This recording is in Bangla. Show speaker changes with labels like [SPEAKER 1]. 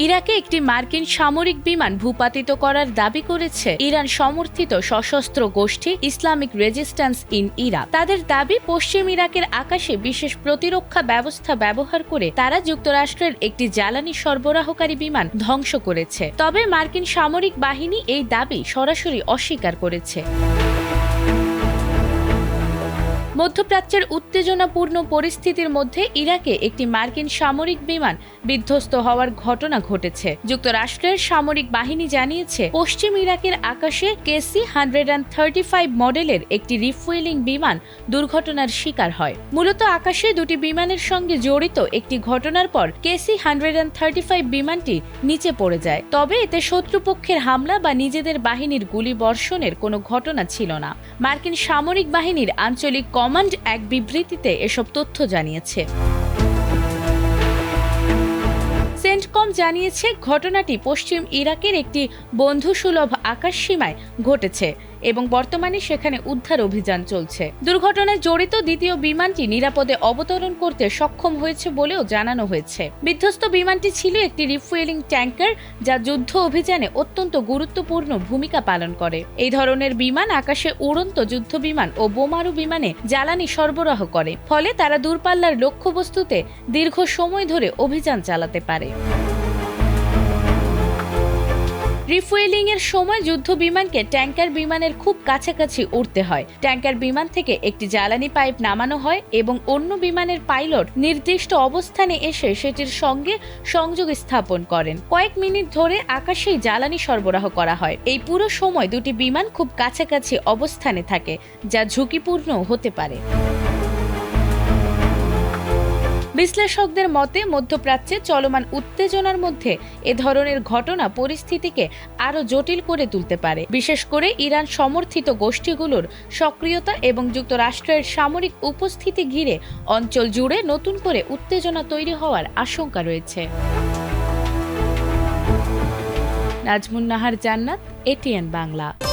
[SPEAKER 1] ইরাকে একটি মার্কিন সামরিক বিমান ভূপাতিত করার দাবি করেছে ইরান সমর্থিত সশস্ত্র গোষ্ঠী ইসলামিক রেজিস্ট্যান্স ইন ইরাক। তাদের দাবি, পশ্চিম ইরাকের আকাশে বিশেষ প্রতিরক্ষা ব্যবস্থা ব্যবহার করে তারা যুক্তরাষ্ট্রের একটি জ্বালানি সরবরাহকারী বিমান ধ্বংস করেছে। তবে মার্কিন সামরিক বাহিনী এই দাবি সরাসরি অস্বীকার করেছে। মধ্যপ্রাচ্যের উত্তেজনাপূর্ণ পরিস্থিতির মধ্যে ইরাকে একটি মার্কিন সামরিক বিমান বিধ্বস্ত হওয়ার ঘটনা ঘটেছে। যুক্তরাষ্ট্রের সামরিক বাহিনী জানিয়েছে, পশ্চিম ইরাকের আকাশে KC-135 মডেলের একটি রিফুয়েলিং বিমান দুর্ঘটনার শিকার হয়। মূলত আকাশে দুটি বিমানের সঙ্গে জড়িত একটি ঘটনার পর KC-135 বিমানটি নিচে পড়ে যায়। তবে এতে শত্রুপক্ষের হামলা বা নিজেদের বাহিনীর গুলি বর্ষণের কোনো ঘটনা ছিল না। মার্কিন সামরিক বাহিনীর আঞ্চলিক কমান্ড এক বিবৃতিতে এসব তথ্য জানিয়েছে। সেন্টকম জানিয়েছে, ঘটনাটি পশ্চিম ইরাকের একটি বন্ধুসুলভ আকাশসীমায় ঘটেছে এবং বর্তমানে সেখানে উদ্ধার অভিযান চলছে। দুর্ঘটনায় জড়িত দ্বিতীয় বিমানটি নিরাপদে অবতরণ করতে সক্ষম হয়েছে বলেও জানানো হয়েছে। বিধ্বস্ত বিমানটি ছিল একটি রিফুয়েলিং ট্যাঙ্কার, যা যুদ্ধ অভিযানে অত্যন্ত গুরুত্বপূর্ণ ভূমিকা পালন করে। এই ধরনের বিমান আকাশে উড়ন্ত যুদ্ধ বিমান ও বোমারু বিমানে জ্বালানি সরবরাহ করে, ফলে তারা দূরপাল্লার লক্ষ্যবস্তুতে দীর্ঘ সময় ধরে অভিযান চালাতে পারে। রিফুয়েলিং এর সময় যুদ্ধ বিমানকে ট্যাঙ্কার বিমানের খুব কাছাকাছি উঠতে হয়। ট্যাঙ্কার বিমান থেকে একটি জ্বালানি পাইপ নামানো হয় এবং অন্য বিমানের পাইলট নির্দিষ্ট অবস্থানে এসে সেটির সঙ্গে সংযোগ স্থাপন করেন। কয়েক মিনিট ধরে আকাশেই জ্বালানি সরবরাহ করা হয়। এই পুরো সময় দুটি বিমান খুব কাছাকাছি অবস্থানে থাকে, যা ঝুঁকিপূর্ণ হতে পারে। বিশ্লেষকদের মতে, মধ্যপ্রাচ্যে চলমান উত্তেজনার মধ্যে এ ধরনের ঘটনা পরিস্থিতিকে আরও জটিল করে তুলতে পারে, বিশেষ করে ইরান সমর্থিত গোষ্ঠীগুলোর সক্রিয়তা এবং যুক্তরাষ্ট্রের সামরিক উপস্থিতি ঘিরে অঞ্চল জুড়ে নতুন করে উত্তেজনা তৈরি হওয়ার আশঙ্কা রয়েছে। নাজমুন নাহার জান্নাত, ATN বাংলা।